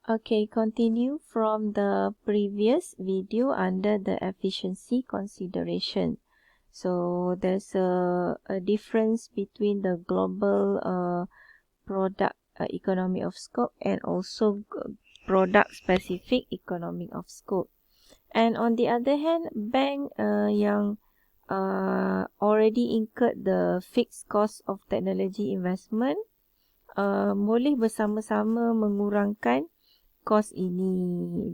Okay, continue from the previous video under the efficiency consideration. So there's a difference between the global product economy of scope and also product specific economy of scope. And on the other hand, bank yang already incurred the fixed cost of technology investment boleh bersama-sama mengurangkan kos ini.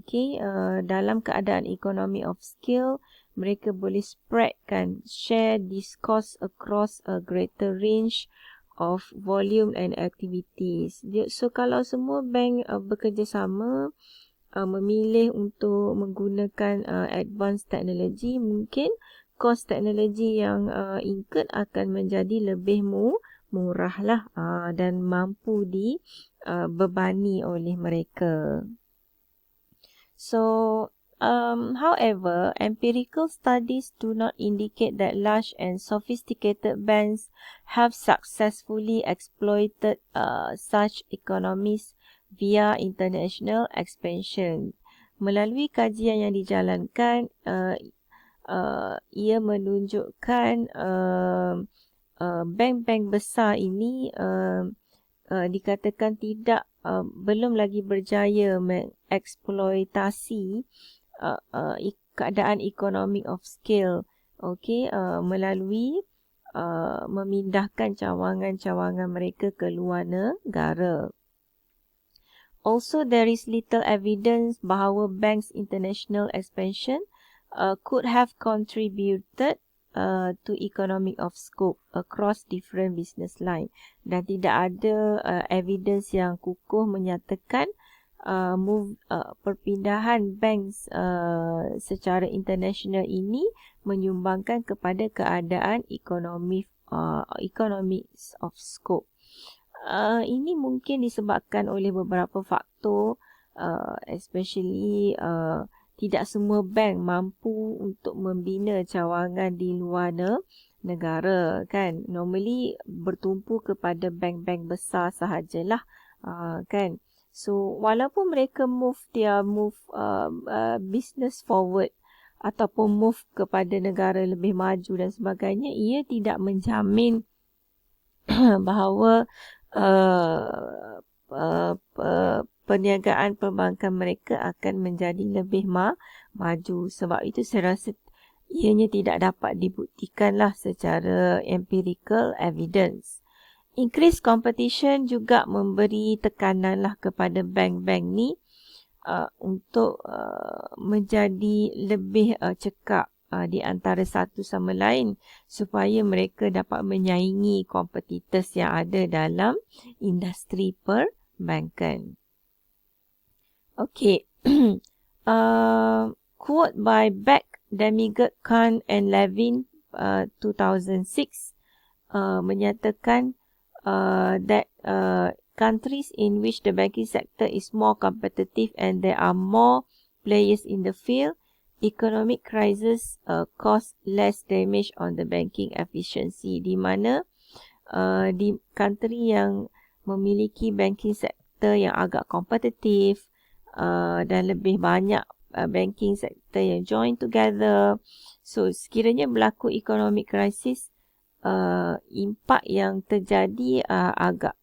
Okay, dalam keadaan economy of scale, mereka boleh spreadkan, share this cost across a greater range of volume and activities. So kalau semua bank bekerjasama memilih untuk menggunakan advanced technology, mungkin kos teknologi yang incurred akan menjadi lebih murah lah dan mampu dibebani oleh mereka. So, however, empirical studies do not indicate that large and sophisticated banks have successfully exploited such economies via international expansion. Melalui kajian yang dijalankan, ia menunjukkan bank-bank besar ini dikatakan tidak belum lagi berjaya mengeksploitasi keadaan economy of scale, melalui memindahkan cawangan-cawangan mereka ke luar negara. Also, there is little evidence bahawa banks' international expansion could have contributed to economy of scope across different business line. Dan tidak ada evidence yang kukuh menyatakan perpindahan banks secara international ini menyumbangkan kepada keadaan economics of scope. Ini mungkin disebabkan oleh beberapa faktor, especially tidak semua bank mampu untuk membina cawangan di luar negara, kan. Normally bertumpu kepada bank-bank besar sahajalah, kan. So walaupun mereka move business forward ataupun move kepada negara lebih maju dan sebagainya, ia tidak menjamin bahawa perniagaan perbankan mereka akan menjadi lebih maju. Sebab itu saya rasa ianya tidak dapat dibuktikanlah secara empirical evidence. Increased competition juga memberi tekananlah kepada bank-bank ni untuk menjadi lebih cekap di antara satu sama lain supaya mereka dapat menyaingi kompetitors yang ada dalam industri perbankan. Okay. Quote by Beck, Demigod, Khan and Levin 2006 menyatakan that countries in which the banking sector is more competitive and there are more players in the field, economic crisis cause less damage on the banking efficiency. Di mana di country yang memiliki banking sector yang agak kompetitif dan lebih banyak banking sector yang join together, so sekiranya berlaku economic crisis, impak yang terjadi agak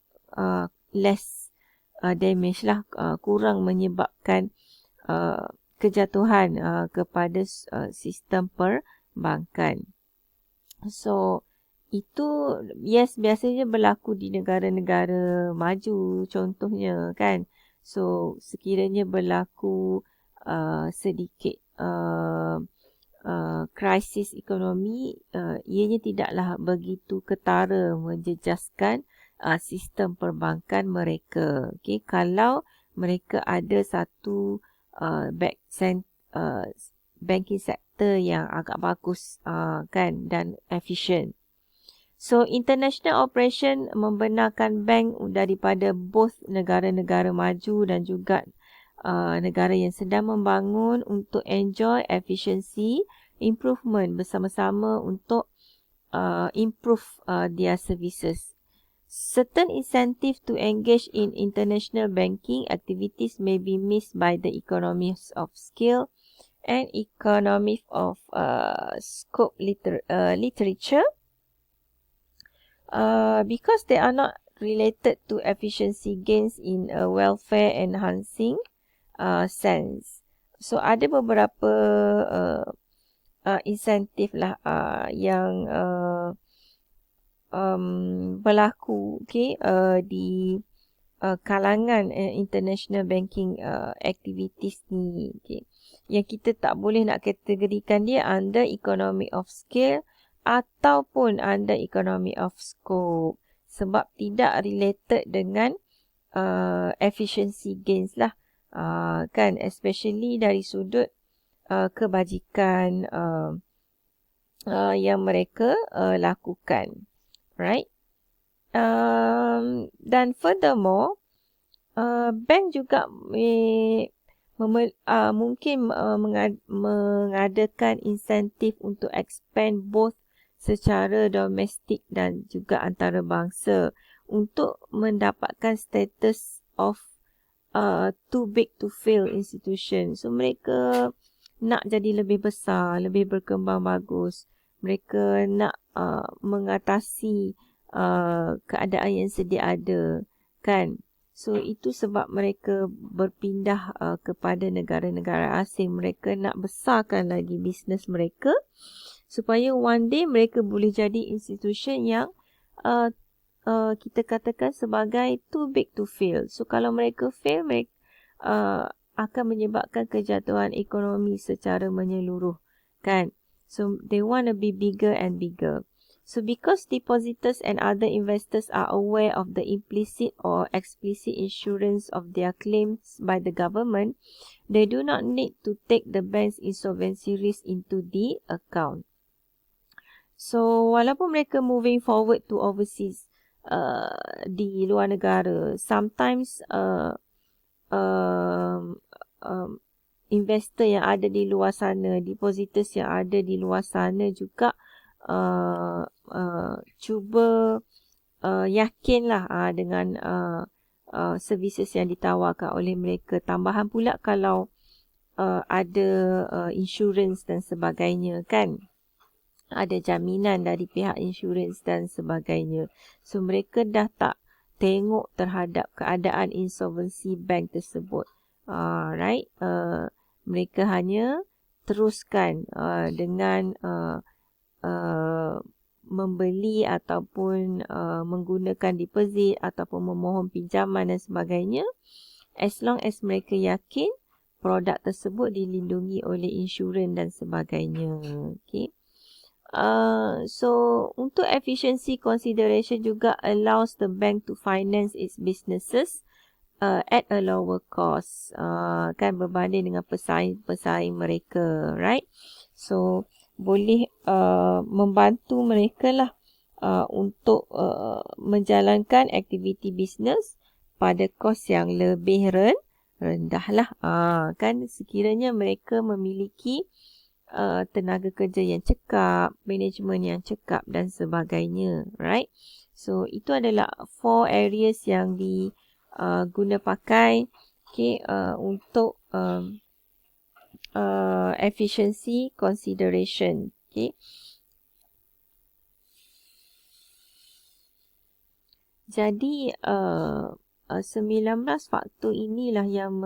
less damage lah, kurang menyebabkan kejatuhan kepada sistem perbankan. So itu biasanya berlaku di negara-negara maju contohnya, kan. So sekiranya berlaku sedikit krisis ekonomi, ianya tidaklah begitu ketara menjejaskan sistem perbankan mereka. Okay, kalau mereka ada satu banking sector yang agak bagus, kan, dan efisien. So international operation membenarkan bank daripada both negara-negara maju dan juga negara yang sedang membangun untuk enjoy efficiency improvement bersama-sama untuk improve their services. Certain incentive to engage in international banking activities may be missed by the economies of scale and economy of scope literature because they are not related to efficiency gains in a welfare enhancing sense. So ada beberapa insentif lah yang berlaku di kalangan international banking activities ni, yang kita tak boleh nak kategorikan dia under economy of scale ataupun under economy of scope sebab tidak related dengan efficiency gains lah, kan, especially dari sudut kebajikan yang mereka lakukan, right? Dan furthermore, bank juga mungkin mengadakan insentif untuk expand both secara domestik dan juga antarabangsa untuk mendapatkan status of too big to fail institution. So mereka nak jadi lebih besar, lebih berkembang bagus. Mereka nak mengatasi keadaan yang sedia ada, kan? So itu sebab mereka berpindah kepada negara-negara asing. Mereka nak besarkan lagi bisnes mereka supaya one day mereka boleh jadi institution yang kita katakan sebagai too big to fail. So kalau mereka fail, mereka akan menyebabkan kejatuhan ekonomi secara menyeluruh, kan? So they want to be bigger and bigger. So because depositors and other investors are aware of the implicit or explicit insurance of their claims by the government, they do not need to take the bank's insolvency risk into the account. So walaupun mereka moving forward to overseas di luar negara, sometimes investor yang ada di luar sana, depositors yang ada di luar sana juga cuba yakinlah dengan services yang ditawarkan oleh mereka. Tambahan pula kalau ada insurance dan sebagainya, kan? Ada jaminan dari pihak insurance dan sebagainya. So mereka dah tak tengok terhadap keadaan insolvency bank tersebut. Right? Mereka hanya teruskan dengan membeli ataupun menggunakan deposit ataupun memohon pinjaman dan sebagainya, as long as mereka yakin produk tersebut dilindungi oleh insurans dan sebagainya. Okay. So untuk efficiency consideration juga allows the bank to finance its businesses at a lower cost, kan, berbanding dengan pesaing mereka, right? So boleh membantu mereka lah untuk menjalankan aktiviti bisnes pada kos yang lebih rendah lah, kan, sekiranya mereka memiliki tenaga kerja yang cekap, manajemen yang cekap dan sebagainya, right? So itu adalah 4 areas yang diguna pakai, okay, untuk efficiency consideration, okay. Jadi 19 faktor inilah yang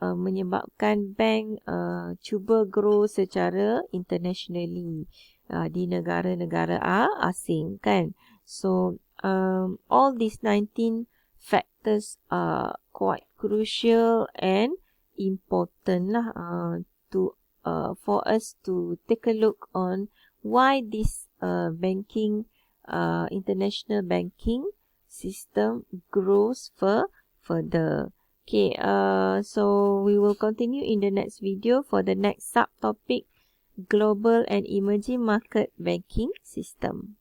menyebabkan bank cuba grow secara internationally di negara-negara asing, kan. So all these 19 factors are quite crucial and important lah for us to take a look on why this banking international banking system grows further. Okay, so we will continue in the next video for the next subtopic, global and emerging market banking system.